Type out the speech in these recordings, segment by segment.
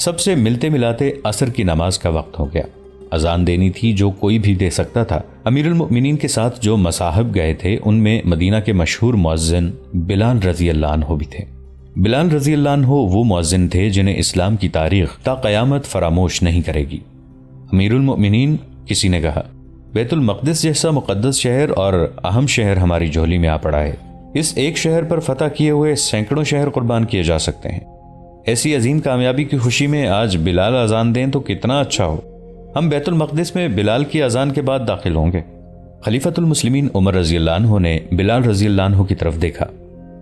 سب سے ملتے ملاتے عصر کی نماز کا وقت ہو گیا۔ اذان دینی تھی جو کوئی بھی دے سکتا تھا۔ امیر المؤمنین کے ساتھ جو مصاحب گئے تھے ان میں مدینہ کے مشہور مؤذن بلال رضی اللہ عنہ بھی تھے۔ بلال رضی اللہ عنہ وہ مؤذن تھے جنہیں اسلام کی تاریخ تا قیامت فراموش نہیں کرے گی۔ امیر المؤمنین، کسی نے کہا، بیت المقدس جیسا مقدس شہر اور اہم شہر ہماری جھولی میں آ پڑا ہے۔ اس ایک شہر پر فتح کیے ہوئے سینکڑوں شہر قربان کیے جا سکتے ہیں۔ ایسی عظیم کامیابی کی خوشی میں آج بلال اذان دیں تو کتنا اچھا ہو۔ ہم بیت المقدس میں بلال کی اذان کے بعد داخل ہوں گے۔ خلیفۃ المسلمین عمر رضی اللہ عنہ نے بلال رضی اللہ عنہ کی طرف دیکھا۔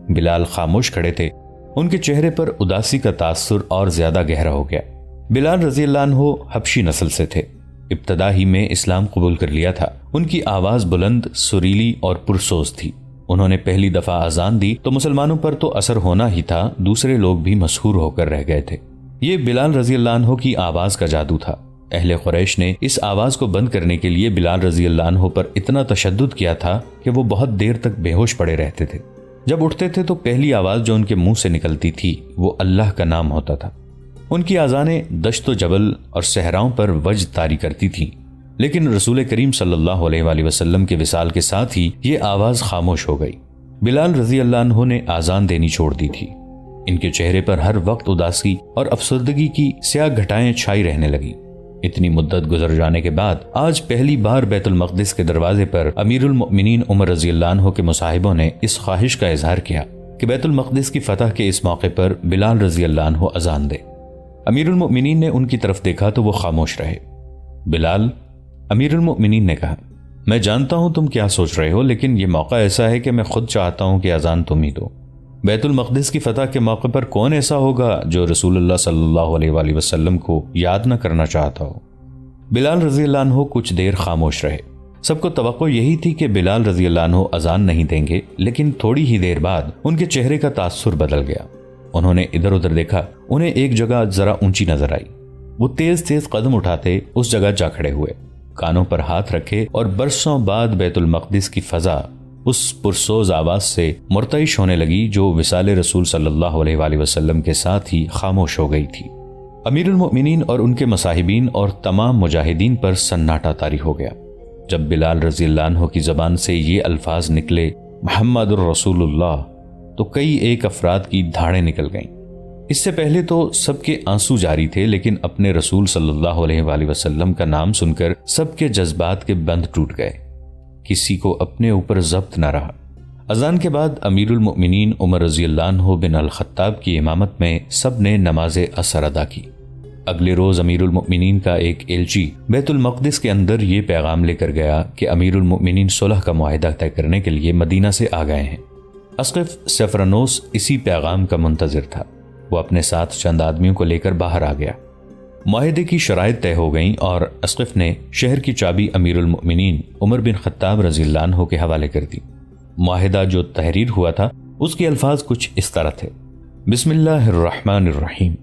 بلال خاموش کھڑے تھے۔ ان کے چہرے پر اداسی کا تاثر اور زیادہ گہرا ہو گیا۔ بلال رضی اللہ عنہ حبشی نسل سے تھے۔ ابتدا ہی میں اسلام قبول کر لیا تھا۔ ان کی آواز بلند، سریلی اور پرسوز تھی۔ انہوں نے پہلی دفعہ اذان دی تو مسلمانوں پر تو اثر ہونا ہی تھا، دوسرے لوگ بھی مسحور ہو کر رہ گئے تھے۔ یہ بلال رضی اللہ عنہ کی آواز کا جادو تھا۔ اہل قریش نے اس آواز کو بند کرنے کے لیے بلال رضی اللہ عنہ پر اتنا تشدد کیا تھا کہ وہ بہت دیر تک بے ہوش پڑے رہتے تھے۔ جب اٹھتے تھے تو پہلی آواز جو ان کے منہ سے نکلتی تھی وہ اللہ کا نام ہوتا تھا۔ ان کی آذانیں دشت و جبل اور صحراؤں پر وجد طاری کرتی تھیں، لیکن رسول کریم صلی اللہ علیہ وآلہ وسلم کے وصال کے ساتھ ہی یہ آواز خاموش ہو گئی۔ بلال رضی اللہ عنہ نے آذان دینی چھوڑ دی تھی۔ ان کے چہرے پر ہر وقت اداسی اور افسردگی کی سیاہ گھٹائیں چھائی رہنے لگیں۔ اتنی مدت گزر جانے کے بعد آج پہلی بار بیت المقدس کے دروازے پر امیر المؤمنین عمر رضی اللہ عنہ کے مصاحبوں نے اس خواہش کا اظہار کیا کہ بیت المقدس کی فتح کے اس موقع پر بلال رضی اللہ عنہ اذان دے۔ امیر المؤمنین نے ان کی طرف دیکھا تو وہ خاموش رہے۔ بلال، امیر المؤمنین نے کہا، میں جانتا ہوں تم کیا سوچ رہے ہو، لیکن یہ موقع ایسا ہے کہ میں خود چاہتا ہوں کہ اذان تم ہی دو۔ بیت المقدس کی فتح کے موقع پر کون ایسا ہوگا جو رسول اللہ صلی اللہ علیہ وآلہ وسلم کو یاد نہ کرنا چاہتا ہو؟ بلال رضی اللہ عنہ کچھ دیر خاموش رہے۔ سب کو توقع یہی تھی کہ بلال رضی اللہ عنہ اذان نہیں دیں گے، لیکن تھوڑی ہی دیر بعد ان کے چہرے کا تاثر بدل گیا۔ انہوں نے ادھر ادھر دیکھا، انہیں ایک جگہ ذرا اونچی نظر آئی۔ وہ تیز تیز قدم اٹھاتے اس جگہ جا کھڑے ہوئے، کانوں پر ہاتھ رکھے اور برسوں بعد بیت المقدس کی فضا اس پرسوز آواز سے مرتعش ہونے لگی جو وصال رسول صلی اللہ علیہ وآلہ وسلم کے ساتھ ہی خاموش ہو گئی تھی۔ امیر المؤمنین اور ان کے مصاحبین اور تمام مجاہدین پر سناٹا طاری ہو گیا جب بلال رضی اللہ عنہ کی زبان سے یہ الفاظ نکلے، محمد الرسول اللہ، تو کئی ایک افراد کی دھاڑیں نکل گئیں۔ اس سے پہلے تو سب کے آنسو جاری تھے، لیکن اپنے رسول صلی اللہ علیہ وآلہ وسلم کا نام سن کر سب کے جذبات کے بند ٹوٹ گئے۔ کسی کو اپنے اوپر ضبط نہ رہا۔ اذان کے بعد امیر المؤمنین عمر رضی اللہ عنہ بن الخطاب کی امامت میں سب نے نماز عصر ادا کی۔ اگلے روز امیر المؤمنین کا ایک ایلچی بیت المقدس کے اندر یہ پیغام لے کر گیا کہ امیر المؤمنین صلح کا معاہدہ طے کرنے کے لیے مدینہ سے آ گئے ہیں۔ اسقف سفرنوس اسی پیغام کا منتظر تھا۔ وہ اپنے ساتھ چند آدمیوں کو لے کر باہر آ گیا۔ معاہدے کی شرائط طے ہو گئیں اور اسقف نے شہر کی چابی امیر المؤمنین عمر بن خطاب رضی اللہ عنہ کے حوالے کر دی۔ معاہدہ جو تحریر ہوا تھا اس کے الفاظ کچھ اس طرح تھے، بسم اللہ الرحمن الرحیم۔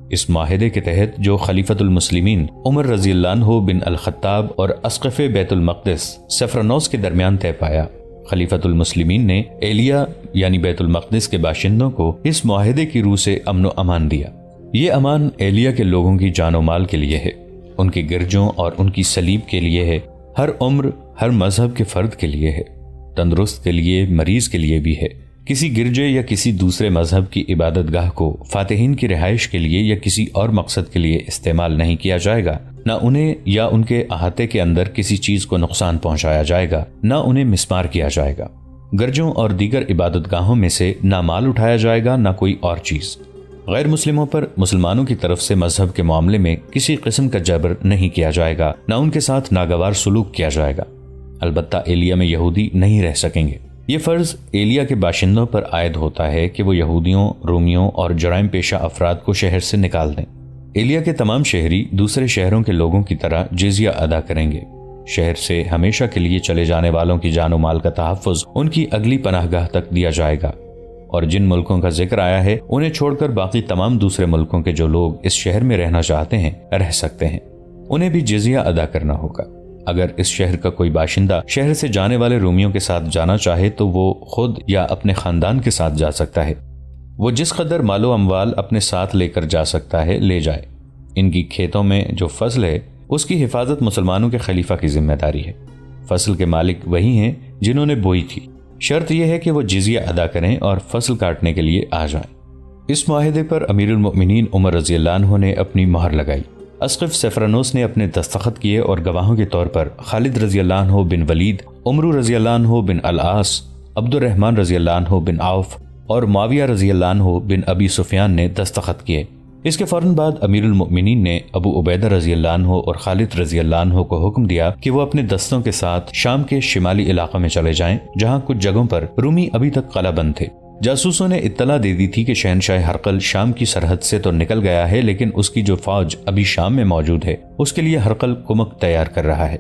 اس معاہدے کے تحت جو خلیفۃ المسلمین عمر رضی اللہ عنہ بن الخطاب اور اسقف بیت المقدس سفرنوس کے درمیان طے پایا، خلیفۃ المسلمین نے ایلیا یعنی بیت المقدس کے باشندوں کو اس معاہدے کی روح سے امن و امان دیا۔ یہ امان ایلیا کے لوگوں کی جان و مال کے لیے ہے، ان کے گرجوں اور ان کی صلیب کے لیے ہے، ہر عمر ہر مذہب کے فرد کے لیے ہے، تندرست کے لیے، مریض کے لیے بھی ہے۔ کسی گرجے یا کسی دوسرے مذہب کی عبادت گاہ کو فاتحین کی رہائش کے لیے یا کسی اور مقصد کے لیے استعمال نہیں کیا جائے گا، نہ انہیں یا ان کے احاطے کے اندر کسی چیز کو نقصان پہنچایا جائے گا، نہ انہیں مسمار کیا جائے گا۔ گرجوں اور دیگر عبادت گاہوں میں سے نہ مال اٹھایا جائے گا نہ کوئی اور چیز۔ غیر مسلموں پر مسلمانوں کی طرف سے مذہب کے معاملے میں کسی قسم کا جبر نہیں کیا جائے گا، نہ ان کے ساتھ ناگوار سلوک کیا جائے گا۔ البتہ ایلیا میں یہودی نہیں رہ سکیں گے۔ یہ فرض ایلیا کے باشندوں پر عائد ہوتا ہے کہ وہ یہودیوں، رومیوں اور جرائم پیشہ افراد کو شہر سے نکال دیں۔ ایلیا کے تمام شہری دوسرے شہروں کے لوگوں کی طرح جزیہ ادا کریں گے۔ شہر سے ہمیشہ کے لیے چلے جانے والوں کی جان و مال کا تحفظ ان کی اگلی پناہ گاہ تک دیا جائے گا، اور جن ملکوں کا ذکر آیا ہے انہیں چھوڑ کر باقی تمام دوسرے ملکوں کے جو لوگ اس شہر میں رہنا چاہتے ہیں رہ سکتے ہیں، انہیں بھی جزیہ ادا کرنا ہوگا۔ اگر اس شہر کا کوئی باشندہ شہر سے جانے والے رومیوں کے ساتھ جانا چاہے تو وہ خود یا اپنے خاندان کے ساتھ جا سکتا ہے۔ وہ جس قدر مال و اموال اپنے ساتھ لے کر جا سکتا ہے لے جائے، ان کی کھیتوں میں جو فصل ہے اس کی حفاظت مسلمانوں کے خلیفہ کی ذمہ داری ہے۔ فصل کے مالک وہی ہیں جنہوں نے بوئی تھی، شرط یہ ہے کہ وہ جزیہ ادا کریں اور فصل کاٹنے کے لیے آ جائیں۔ اس معاہدے پر امیر المؤمنین عمر رضی اللہ عنہ نے اپنی مہر لگائی۔ اسقف سفرانوس نے اپنے دستخط کیے اور گواہوں کے طور پر خالد رضی اللہ عنہ بن ولید، عمرو رضی اللہ عنہ بن العاص، عبد الرحمن رضی اللہ عنہ بن عوف اور معاویہ رضی اللہ عنہ بن ابی سفیان نے دستخط کیے۔ اس کے فوراً بعد امیر المؤمنین نے ابو عبیدہ رضی اللہ عنہ اور خالد رضی اللہ عنہ کو حکم دیا کہ وہ اپنے دستوں کے ساتھ شام کے شمالی علاقے میں چلے جائیں، جہاں کچھ جگہوں پر رومی ابھی تک قلعہ بند تھے۔ جاسوسوں نے اطلاع دے دی تھی کہ شہنشاہ ہرقل شام کی سرحد سے تو نکل گیا ہے، لیکن اس کی جو فوج ابھی شام میں موجود ہے اس کے لیے ہرقل کمک تیار کر رہا ہے۔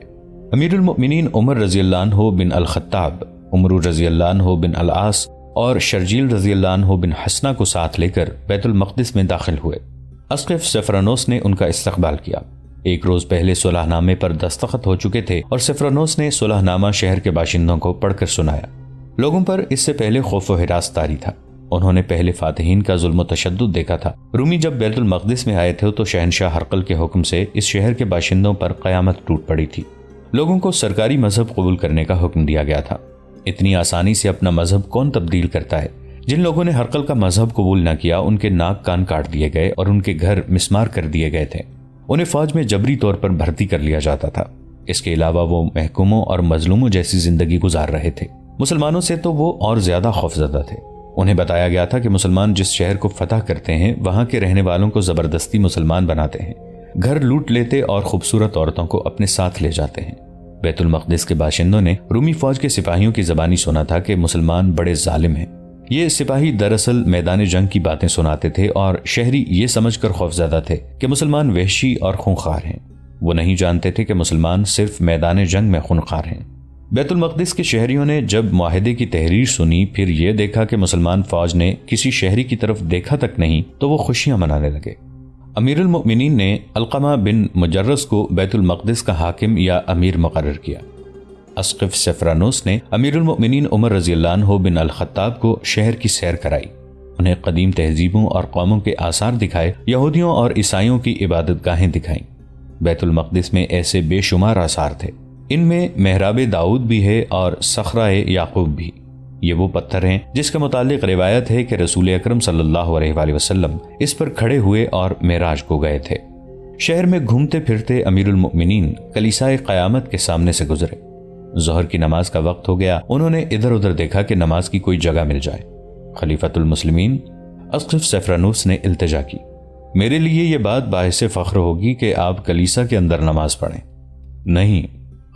امیر المؤمنین عمر رضی اللہ عنہ بن الخطاب، عمرو رضی اللہ عنہ بن العاص اور شرجیل رضی اللہ عنہ بن حسنہ کو ساتھ لے کر بیت المقدس میں داخل ہوئے۔ اسقف سفرانوس نے ان کا استقبال کیا۔ ایک روز پہلے صلح نامے پر دستخط ہو چکے تھے اور سفرانوس نے صلح نامہ شہر کے باشندوں کو پڑھ کر سنایا۔ لوگوں پر اس سے پہلے خوف و ہراس طاری تھا۔ انہوں نے پہلے فاتحین کا ظلم و تشدد دیکھا تھا۔ رومی جب بیت المقدس میں آئے تھے تو شہنشاہ ہرقل کے حکم سے اس شہر کے باشندوں پر قیامت ٹوٹ پڑی تھی۔ لوگوں کو سرکاری مذہب قبول کرنے کا حکم دیا گیا تھا۔ اتنی آسانی سے اپنا مذہب کون تبدیل کرتا ہے؟ جن لوگوں نے ہرقل کا مذہب قبول نہ کیا ان کے ناک کان کاٹ دیے گئے اور ان کے گھر مسمار کر دیے گئے تھے۔ انہیں فوج میں جبری طور پر بھرتی کر لیا جاتا تھا۔ اس کے علاوہ وہ محکوموں اور مظلوموں جیسی زندگی گزار رہے تھے۔ مسلمانوں سے تو وہ اور زیادہ خوفزدہ تھے۔ انہیں بتایا گیا تھا کہ مسلمان جس شہر کو فتح کرتے ہیں وہاں کے رہنے والوں کو زبردستی مسلمان بناتے ہیں، گھر لوٹ لیتے اور خوبصورت عورتوں کو اپنے ساتھ لے جاتے ہیں۔ بیت المقدس کے باشندوں نے رومی فوج کے سپاہیوں کی زبانی سنا تھا کہ مسلمان بڑے ظالم ہیں۔ یہ سپاہی دراصل میدان جنگ کی باتیں سناتے تھے اور شہری یہ سمجھ کر خوفزدہ تھے کہ مسلمان وحشی اور خونخوار ہیں۔ وہ نہیں جانتے تھے کہ مسلمان صرف میدان جنگ میں خونخوار ہیں۔ بیت المقدس کے شہریوں نے جب معاہدے کی تحریر سنی، پھر یہ دیکھا کہ مسلمان فوج نے کسی شہری کی طرف دیکھا تک نہیں، تو وہ خوشیاں منانے لگے۔ امیر المؤمنین نے علقمہ بن مجرس کو بیت المقدس کا حاکم یا امیر مقرر کیا۔ اسقف سفرانوس نے امیر المؤمنین عمر رضی اللہ عنہ بن الخطاب کو شہر کی سیر کرائی، انہیں قدیم تہذیبوں اور قوموں کے آثار دکھائے، یہودیوں اور عیسائیوں کی عبادت گاہیں دکھائیں۔ بیت المقدس میں ایسے بے شمار آثار تھے، ان میں محراب داؤد بھی ہے اور صخرہ یعقوب بھی۔ یہ وہ پتھر ہیں جس کے متعلق روایت ہے کہ رسول اکرم صلی اللہ علیہ وآلہ وسلم اس پر کھڑے ہوئے اور معراج کو گئے تھے۔ شہر میں گھومتے پھرتے امیر المؤمنین کلیسائے قیامت کے سامنے سے گزرے۔ ظہر کی نماز کا وقت ہو گیا، انہوں نے ادھر ادھر دیکھا کہ نماز کی کوئی جگہ مل جائے۔ خلیفۃ المسلمین اسقف سفرانوس نے التجا کی، میرے لیے یہ بات باعث فخر ہوگی کہ آپ کلیسا کے اندر نماز پڑھیں۔ نہیں،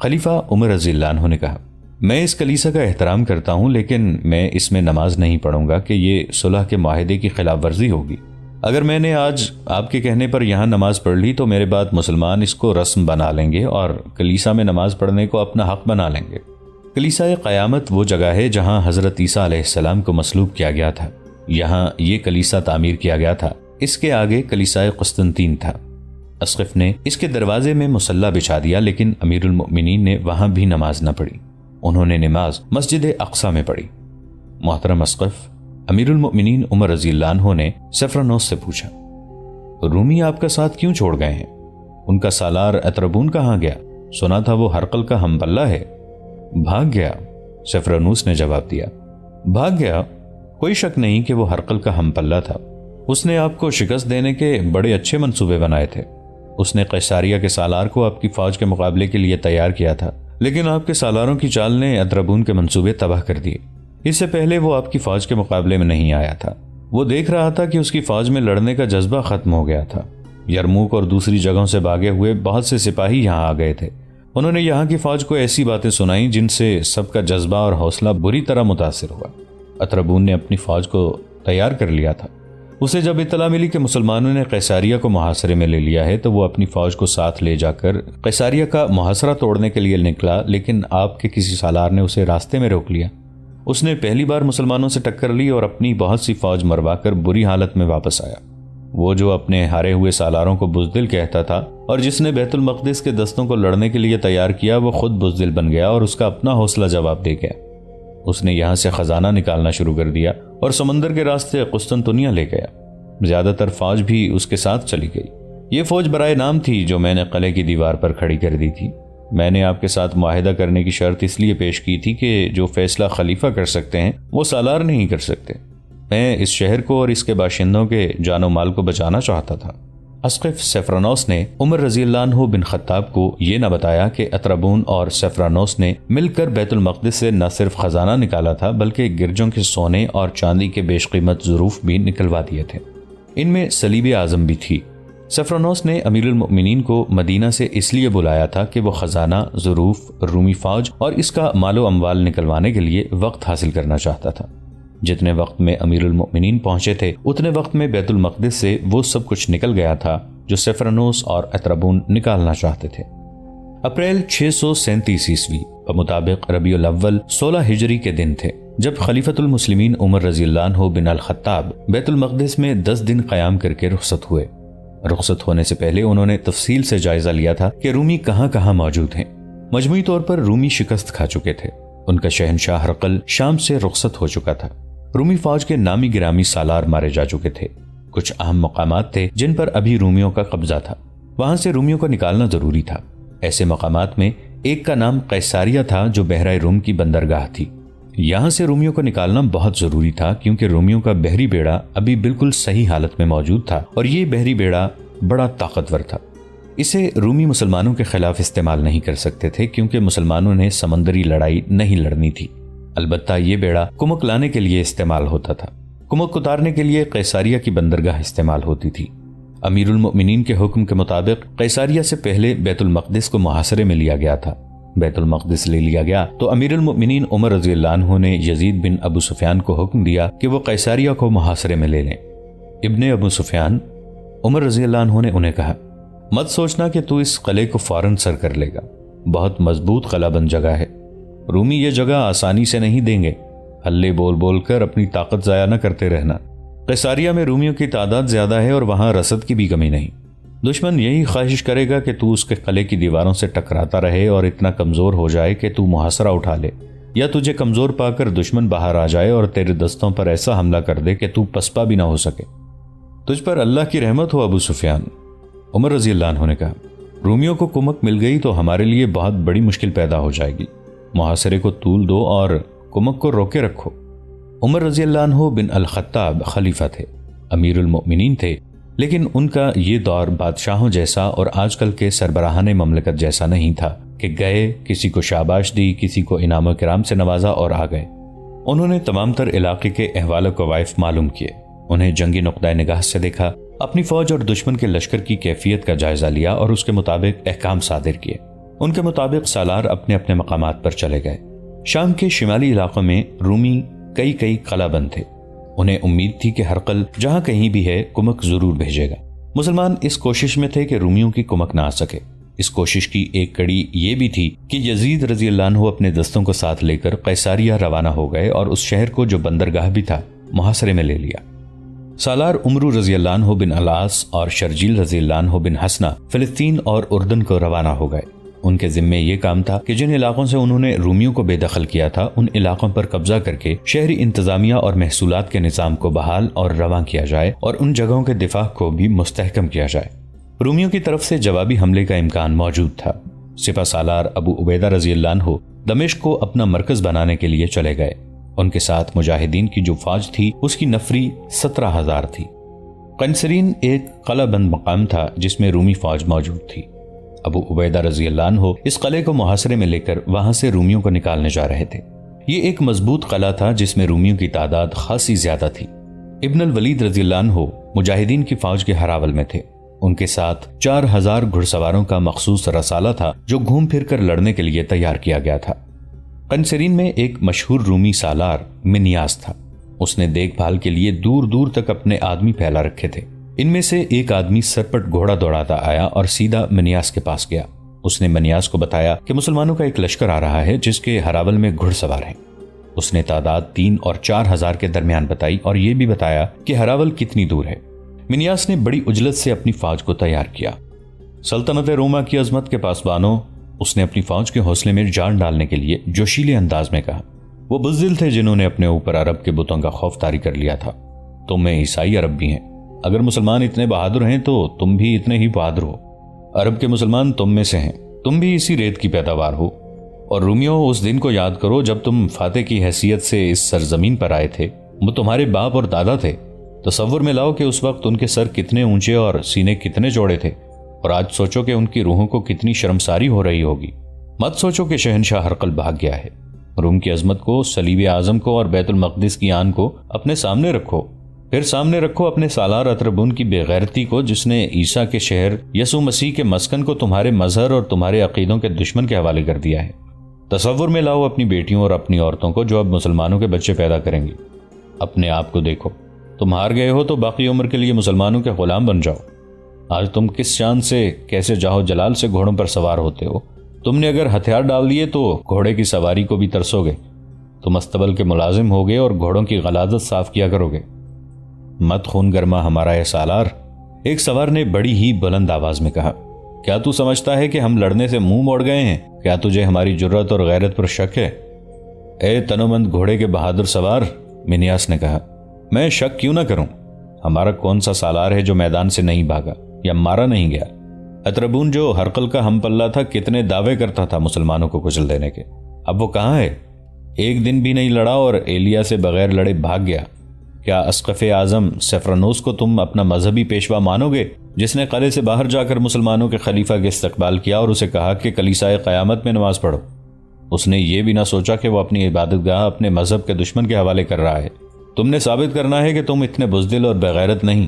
خلیفہ عمر رضی اللہ عنہ نے کہا، میں اس کلیسا کا احترام کرتا ہوں، لیکن میں اس میں نماز نہیں پڑھوں گا کہ یہ صلح کے معاہدے کی خلاف ورزی ہوگی۔ اگر میں نے آج آپ کے کہنے پر یہاں نماز پڑھ لی تو میرے بعد مسلمان اس کو رسم بنا لیں گے اور کلیسا میں نماز پڑھنے کو اپنا حق بنا لیں گے۔ کلیسائے قیامت وہ جگہ ہے جہاں حضرت عیسیٰ علیہ السلام کو مصلوب کیا گیا تھا۔ یہاں یہ کلیسا تعمیر کیا گیا تھا۔ اس کے آگے کلیسائے قسطنطین تھا۔ اسقف نے اس کے دروازے میں مصلی بچھا دیا، لیکن امیر المؤمنین نے وہاں بھی نماز نہ پڑھی۔ انہوں نے نماز مسجد اقصی میں پڑھی۔ محترم اسقف، امیر المؤمنین عمر رضی اللہ عنہ نے سفرانوس سے پوچھا، رومی آپ کا ساتھ کیوں چھوڑ گئے ہیں؟ ان کا سالار اتربون کہاں گیا؟ سنا تھا وہ ہرقل کا ہم پلہ ہے۔ بھاگ گیا، سفرانوس نے جواب دیا۔ بھاگ گیا؟ کوئی شک نہیں کہ وہ ہرقل کا ہم پلہ تھا۔ اس نے آپ کو شکست دینے کے بڑے اچھے منصوبے بنائے تھے۔ اس نے قیصاریہ کے سالار کو آپ کی فوج کے مقابلے کے لیے تیار کیا تھا، لیکن آپ کے سالاروں کی چال نے اتربون کے منصوبے تباہ کر دیے۔ اس سے پہلے وہ آپ کی فوج کے مقابلے میں نہیں آیا تھا۔ وہ دیکھ رہا تھا کہ اس کی فوج میں لڑنے کا جذبہ ختم ہو گیا تھا۔ یرموک اور دوسری جگہوں سے بھاگے ہوئے بہت سے سپاہی یہاں آ گئے تھے۔ انہوں نے یہاں کی فوج کو ایسی باتیں سنائیں جن سے سب کا جذبہ اور حوصلہ بری طرح متاثر ہوا۔ اتربون نے اپنی فوج کو تیار کر لیا تھا۔ اسے جب اطلاع ملی کہ مسلمانوں نے قیصاریہ کو محاصرے میں لے لیا ہے تو وہ اپنی فوج کو ساتھ لے جا کر قیصاریہ کا محاصرہ توڑنے کے لیے نکلا، لیکن آپ کے کسی سالار نے اسے راستے میں روک لیا۔ اس نے پہلی بار مسلمانوں سے ٹکر لی اور اپنی بہت سی فوج مروا کر بری حالت میں واپس آیا۔ وہ جو اپنے ہارے ہوئے سالاروں کو بزدل کہتا تھا اور جس نے بیت المقدس کے دستوں کو لڑنے کے لیے تیار کیا، وہ خود بزدل بن گیا اور اس کا اپنا حوصلہ جواب دے گیا۔ اس نے یہاں سے خزانہ نکالنا شروع کر دیا اور سمندر کے راستے قسطنطنیہ لے گیا۔ زیادہ تر فوج بھی اس کے ساتھ چلی گئی۔ یہ فوج برائے نام تھی جو میں نے قلعے کی دیوار پر کھڑی کر دی تھی۔ میں نے آپ کے ساتھ معاہدہ کرنے کی شرط اس لیے پیش کی تھی کہ جو فیصلہ خلیفہ کر سکتے ہیں وہ سالار نہیں کر سکتے۔ میں اس شہر کو اور اس کے باشندوں کے جان و مال کو بچانا چاہتا تھا۔ اسقف سیفرانوس نے عمر رضی اللہ عنہ بن خطاب کو یہ نہ بتایا کہ اطرابون اور سیفرانوس نے مل کر بیت المقدس سے نہ صرف خزانہ نکالا تھا بلکہ گرجوں کے سونے اور چاندی کے بیش قیمت ظروف بھی نکلوا دیے تھے۔ ان میں صلیب اعظم بھی تھی۔ سیفرانوس نے امیر المؤمنین کو مدینہ سے اس لیے بلایا تھا کہ وہ خزانہ، ظروف، رومی فوج اور اس کا مال و اموال نکلوانے کے لیے وقت حاصل کرنا چاہتا تھا۔ جتنے وقت میں امیر المؤمنین پہنچے تھے اتنے وقت میں بیت المقدس سے وہ سب کچھ نکل گیا تھا جو سیفرانوس اور اطرابون نکالنا چاہتے تھے۔ اپریل 637 عیسوی بمطابق ربیع الاول 16 ہجری کے دن تھے جب خلیفۃ المسلمین عمر رضی اللہ عنہ بن الخطاب بیت المقدس میں 10 دن قیام کر کے رخصت ہوئے۔ رخصت ہونے سے پہلے انہوں نے تفصیل سے جائزہ لیا تھا کہ رومی کہاں کہاں موجود ہیں۔ مجموعی طور پر رومی شکست کھا چکے تھے۔ ان کا شہنشاہ ہرقل شام سے رخصت ہو چکا تھا۔ رومی فوج کے نامی گرامی سالار مارے جا چکے تھے۔ کچھ اہم مقامات تھے جن پر ابھی رومیوں کا قبضہ تھا، وہاں سے رومیوں کو نکالنا ضروری تھا۔ ایسے مقامات میں ایک کا نام قیساریہ تھا جو بحرہ روم کی بندرگاہ تھی۔ یہاں سے رومیوں کو نکالنا بہت ضروری تھا کیونکہ رومیوں کا بحری بیڑا ابھی بالکل صحیح حالت میں موجود تھا اور یہ بحری بیڑا بڑا طاقتور تھا۔ اسے رومی مسلمانوں کے خلاف استعمال نہیں کر سکتے تھے کیونکہ مسلمانوں نے سمندری لڑائی نہیں لڑنی تھی۔ البتہ یہ بیڑا کمک لانے کے لیے استعمال ہوتا تھا۔ کمک اتارنے کے لیے قیساریہ کی بندرگاہ استعمال ہوتی تھی۔ امیر المؤمنین کے حکم کے مطابق قیساریہ سے پہلے بیت المقدس کو محاصرے میں لیا گیا تھا۔ بیت المقدس لے لیا گیا تو امیر المؤمنین عمر رضی اللہ عنہ نے یزید بن ابو سفیان کو حکم دیا کہ وہ قیساریہ کو محاصرے میں لے لیں۔ ابن ابو سفیان عمر رضی اللہ عنہ نے انہیں کہا، مت سوچنا کہ تو اس قلعے کو فوراً سر کر لے گا، بہت مضبوط قلعہ بند جگہ ہے، رومی یہ جگہ آسانی سے نہیں دیں گے، ہلے بول بول کر اپنی طاقت ضائع نہ کرتے رہنا۔ قیساریہ میں رومیوں کی تعداد زیادہ ہے اور وہاں رسد کی بھی کمی نہیں۔ دشمن یہی خواہش کرے گا کہ تو اس کے قلعے کی دیواروں سے ٹکراتا رہے اور اتنا کمزور ہو جائے کہ تو محاصرہ اٹھا لے، یا تجھے کمزور پا کر دشمن باہر آ جائے اور تیرے دستوں پر ایسا حملہ کر دے کہ تو پسپا بھی نہ ہو سکے۔ تجھ پر اللہ کی رحمت ہو ابو سفیان، عمر رضی اللہ عنہ نے کہا۔ رومیوں کو کمک مل گئی تو ہمارے لیے بہت بڑی مشکل پیدا ہو جائے گی، محاصرے کو طول دو اور کمک کو روکے رکھو۔ عمر رضی اللہ عنہ بن الخطاب خلیفہ تھے، امیر المؤمنین تھے، لیکن ان کا یہ دور بادشاہوں جیسا اور آج کل کے سربراہان مملکت جیسا نہیں تھا کہ گئے، کسی کو شاباش دی، کسی کو انعام و کرام سے نوازا اور آ گئے۔ انہوں نے تمام تر علاقے کے احوال و قوائف معلوم کیے، انہیں جنگی نقطۂ نگاہ سے دیکھا، اپنی فوج اور دشمن کے لشکر کی کیفیت کا جائزہ لیا اور اس کے مطابق احکام صادر کیے۔ ان کے مطابق سالار اپنے اپنے مقامات پر چلے گئے۔ شام کے شمالی علاقوں میں رومی کئی قلعہ بند تھے۔ انہیں امید تھی کہ ہرقل جہاں کہیں بھی ہے کمک ضرور بھیجے گا۔ مسلمان اس کوشش میں تھے کہ رومیوں کی کمک نہ آ سکے۔ اس کوشش کی ایک کڑی یہ بھی تھی کہ یزید رضی اللہ عنہ اپنے دستوں کو ساتھ لے کر قیساریہ روانہ ہو گئے اور اس شہر کو جو بندرگاہ بھی تھا محاصرے میں لے لیا۔ سالار عمرو رضی اللہ عنہ بن العاص اور شرجیل رضی اللہ عنہ بن حسنہ فلسطین اور اردن کو روانہ ہو گئے۔ ان کے ذمے یہ کام تھا کہ جن علاقوں سے انہوں نے رومیوں کو بے دخل کیا تھا ان علاقوں پر قبضہ کر کے شہری انتظامیہ اور محصولات کے نظام کو بحال اور رواں کیا جائے اور ان جگہوں کے دفاع کو بھی مستحکم کیا جائے۔ رومیوں کی طرف سے جوابی حملے کا امکان موجود تھا۔ سپہ سالار ابو عبیدہ رضی اللہ عنہ دمشق کو اپنا مرکز بنانے کے لیے چلے گئے۔ ان کے ساتھ مجاہدین کی جو فوج تھی اس کی نفری 17,000 تھی۔ قنسرین ایک قلعہ بند مقام تھا جس میں رومی فوج موجود تھی۔ ابو عبیدہ رضی اللہ عنہ اس قلعے کو محاصرے میں لے کر وہاں سے رومیوں کو نکالنے جا رہے تھے۔ یہ ایک مضبوط قلعہ تھا جس میں رومیوں کی تعداد خاصی زیادہ تھی۔ ابن الولید رضی اللہ عنہ مجاہدین کی فوج کے ہراول میں تھے۔ ان کے ساتھ 4,000 گھڑ سواروں کا مخصوص رسالہ تھا جو گھوم پھر کر لڑنے کے لیے تیار کیا گیا تھا۔ قنسرین میں ایک مشہور رومی سالار منیاس تھا۔ اس نے دیکھ بھال کے لیے دور دور تک اپنے آدمی پھیلا رکھے تھے۔ ان میں سے ایک آدمی سرپٹ گھوڑا دوڑاتا آیا اور سیدھا منیاس کے پاس گیا۔ اس نے منیاس کو بتایا کہ مسلمانوں کا ایک لشکر آ رہا ہے جس کے ہراول میں گھڑ سوار ہیں۔ اس نے تعداد 3 اور 4,000 کے درمیان بتائی اور یہ بھی بتایا کہ ہراول کتنی دور ہے۔ منیاس نے بڑی عجلت سے اپنی فوج کو تیار کیا۔ سلطنت روما کی عظمت کے پاسبانوں، اس نے اپنی فوج کے حوصلے میں جان ڈالنے کے لیے جوشیلے انداز میں کہا، وہ بزدل تھے جنہوں نے اپنے اوپر عرب کے بتوں کا خوف طاری کر لیا تھا۔ تم میں عیسائی عرب بھی ہیں، اگر مسلمان اتنے بہادر ہیں تو تم بھی اتنے ہی بہادر ہو۔ عرب کے مسلمان تم میں سے ہیں، تم بھی اسی ریت کی پیداوار ہو۔ اور رومیوں، اس دن کو یاد کرو جب تم فاتح کی حیثیت سے اس سرزمین پر آئے تھے۔ وہ تمہارے باپ اور دادا تھے۔ تصور میں لاؤ کہ اس وقت ان کے سر کتنے اونچے اور سینے کتنے چوڑے تھے، اور آج سوچو کہ ان کی روحوں کو کتنی شرمساری ہو رہی ہوگی۔ مت سوچو کہ شہنشاہ ہرقل بھاگ گیا ہے۔ روم کی عظمت کو، صلیب اعظم کو اور بیت المقدس کی آن کو اپنے سامنے رکھو۔ پھر سامنے رکھو اپنے سالار اتربون کی بے غیرتی کو، جس نے عیسیٰ کے شہر یسوع مسیح کے مسکن کو تمہارے مظہر اور تمہارے عقیدوں کے دشمن کے حوالے کر دیا ہے۔ تصور میں لاؤ اپنی بیٹیوں اور اپنی عورتوں کو جو اب مسلمانوں کے بچے پیدا کریں گی۔ اپنے آپ کو دیکھو، تم ہار گئے ہو تو باقی عمر کے لیے مسلمانوں کے غلام بن جاؤ۔ آج تم کس شان سے، کیسے جاہو جلال سے گھوڑوں پر سوار ہوتے ہو۔ تم نے اگر ہتھیار ڈال دیے تو گھوڑے کی سواری کو بھی ترسو گے۔ تم استبل کے ملازم ہوگے اور گھوڑوں کی غلاظت صاف کیا کرو گے۔ مت خون گرما ہمارا اے سالار، ایک سوار نے بڑی ہی بلند آواز میں کہا۔ کیا تو سمجھتا ہے کہ ہم لڑنے سے منہ موڑ گئے ہیں؟ کیا تجھے ہماری جرت اور غیرت پر شک ہے؟ اے تنومند گھوڑے کے بہادر سوار، منیاس نے کہا، میں شک کیوں نہ کروں؟ ہمارا کون سا سالار ہے جو میدان سے نہیں بھاگا یا مارا نہیں گیا؟ اتربون جو ہرقل کا ہم پلہ تھا، کتنے دعوے کرتا تھا مسلمانوں کو کچل دینے کے۔ اب وہ کہاں ہے؟ ایک دن بھی نہیں لڑا اور ایلیا سے بغیر لڑے بھاگ گیا۔ کیا اسقف اعظم سفرنوس کو تم اپنا مذہبی پیشوا مانو گے، جس نے قلعے سے باہر جا کر مسلمانوں کے خلیفہ کے استقبال کیا اور اسے کہا کہ کلیسائے قیامت میں نماز پڑھو؟ اس نے یہ بھی نہ سوچا کہ وہ اپنی عبادت گاہ اپنے مذہب کے دشمن کے حوالے کر رہا ہے۔ تم نے ثابت کرنا ہے کہ تم اتنے بزدل اور بغیرت نہیں۔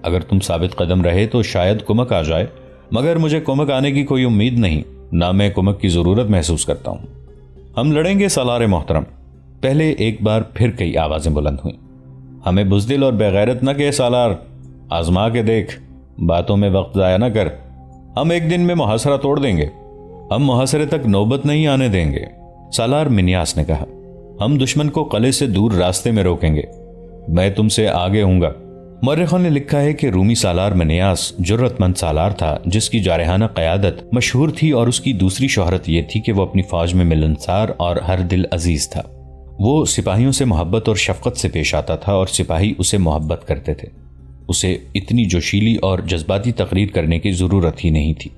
اگر تم ثابت قدم رہے تو شاید کمک آ جائے، مگر مجھے کمک آنے کی کوئی امید نہیں، نہ میں کمک کی ضرورت محسوس کرتا ہوں۔ ہم لڑیں گے سالار محترم، پہلے ایک بار پھر کئی آوازیں بلند ہوئیں۔ ہمیں بزدل اور بغیرت نہ کہ سالار، آزما کے دیکھ، باتوں میں وقت ضائع نہ کر۔ ہم ایک دن میں محاصرہ توڑ دیں گے، ہم محاصرے تک نوبت نہیں آنے دیں گے، سالار منیاس نے کہا۔ ہم دشمن کو قلعے سے دور راستے میں روکیں گے، میں تم سے آگے ہوں گا۔ مورخوں نے لکھا ہے کہ رومی سالار منیاس جرت مند سالار تھا، جس کی جارحانہ قیادت مشہور تھی، اور اس کی دوسری شہرت یہ تھی کہ وہ اپنی فوج میں ملنسار اور ہر دل عزیز تھا۔ وہ سپاہیوں سے محبت اور شفقت سے پیش آتا تھا اور سپاہی اسے محبت کرتے تھے۔ اسے اتنی جوشیلی اور جذباتی تقریر کرنے کی ضرورت ہی نہیں تھی۔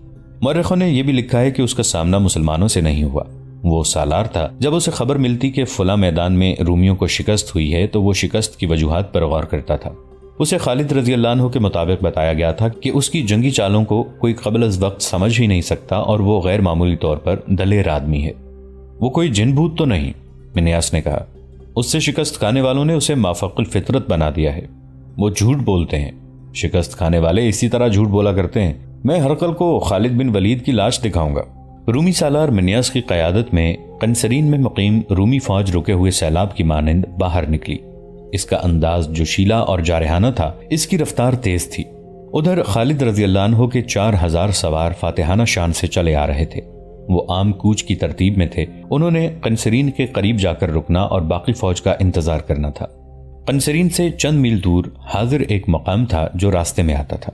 مورخوں نے یہ بھی لکھا ہے کہ اس کا سامنا مسلمانوں سے نہیں ہوا۔ وہ سالار تھا، جب اسے خبر ملتی کہ فلاں میدان میں رومیوں کو شکست ہوئی ہے تو وہ شکست کی وجوہات پر غور کرتا تھا۔ اسے خالد رضی اللہ عنہ کے مطابق بتایا گیا تھا کہ اس کی جنگی چالوں کو کوئی قبل از وقت سمجھ ہی نہیں سکتا اور وہ غیر معمولی طور پر دلیر آدمی ہے۔ وہ کوئی جن بھوت تو نہیں، منیاس نے کہا۔ اس سے شکست کھانے والوں نے اسے مافوق الفطرت بنا دیا ہے۔ وہ جھوٹ بولتے ہیں، شکست کھانے والے اسی طرح جھوٹ بولا کرتے ہیں۔ میں ہرقل کو خالد بن ولید کی لاش دکھاؤں گا۔ رومی سالار منیاس کی قیادت میں قنسرین میں مقیم رومی فوج رکے ہوئے سیلاب کی مانند باہر نکلی۔ اس کا انداز جوشیلا اور جارحانہ تھا، اس کی رفتار تیز تھی۔ ادھر خالد رضی اللہ عنہ کے 4000 سوار فاتحانہ شان سے چلے آ رہے تھے۔ وہ عام کوچ کی ترتیب میں تھے۔ انہوں نے قنسرین کے قریب جا کر رکنا اور باقی فوج کا انتظار کرنا تھا۔ قنسرین سے چند میل دور حاضر ایک مقام تھا جو راستے میں آتا تھا۔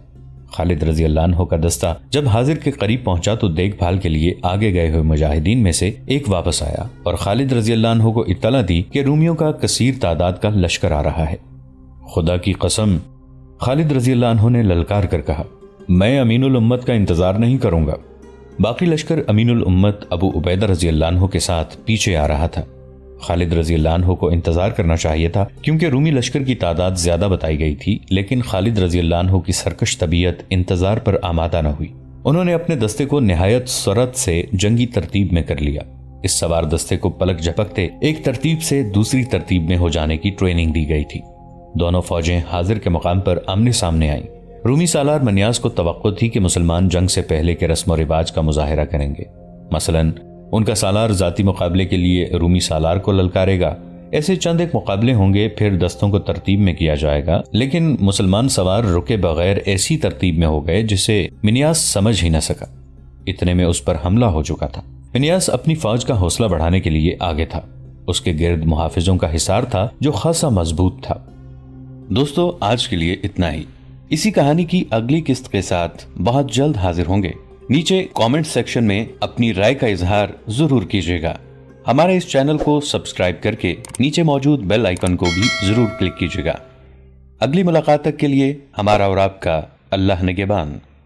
خالد رضی اللہ عنہ کا دستہ جب حاضر کے قریب پہنچا تو دیکھ بھال کے لیے آگے گئے ہوئے مجاہدین میں سے ایک واپس آیا اور خالد رضی اللہ عنہ کو اطلاع دی کہ رومیوں کا کثیر تعداد کا لشکر آ رہا ہے۔ خدا کی قسم، خالد رضی اللہ عنہ نے للکار کر کہا، میں امین الامت کا انتظار نہیں کروں گا۔ باقی لشکر امین الامت ابو عبیدہ رضی اللہ عنہ کے ساتھ پیچھے آ رہا تھا۔ خالد رضی اللہ عنہ کو انتظار کرنا چاہیے تھا کیونکہ رومی لشکر کی تعداد زیادہ بتائی گئی تھی، لیکن خالد رضی اللہ عنہ کی سرکش طبیعت انتظار پر آمادہ نہ ہوئی۔ انہوں نے اپنے دستے کو نہایت سرعت سے جنگی ترتیب میں کر لیا۔ اس سوار دستے کو پلک جھپکتے ایک ترتیب سے دوسری ترتیب میں ہو جانے کی ٹریننگ دی گئی تھی۔ دونوں فوجیں حاضر کے مقام پر آمنے سامنے آئیں۔ رومی سالار منیاس کو توقع تھی کہ مسلمان جنگ سے پہلے کے رسم و رواج کا مظاہرہ کریں گے۔ مثلاً ان کا سالار ذاتی مقابلے کے لیے رومی سالار کو للکارے گا۔ ایسے چند ایک مقابلے ہوں گے، پھر دستوں کو ترتیب میں کیا جائے گا، لیکن مسلمان سوار رکے بغیر ایسی ترتیب میں ہو گئے جسے منیاس سمجھ ہی نہ سکا۔ اتنے میں اس پر حملہ ہو چکا تھا۔ منیاس اپنی فوج کا حوصلہ بڑھانے کے لیے آگے تھا۔ اس کے گرد محافظوں کا حصار تھا جو خاصا مضبوط تھا۔ دوستو، آج کے لیے اتنا ہی۔ اسی کہانی کی اگلی قسط کے ساتھ بہت جلد حاضر ہوں گے۔ نیچے کامنٹ سیکشن میں اپنی رائے کا اظہار ضرور کیجیے گا۔ ہمارے اس چینل کو سبسکرائب کر کے نیچے موجود بیل آئیکن کو بھی ضرور کلک کیجیے گا۔ اگلی ملاقات تک کے لیے ہمارا اور آپ کا اللہ نگہبان۔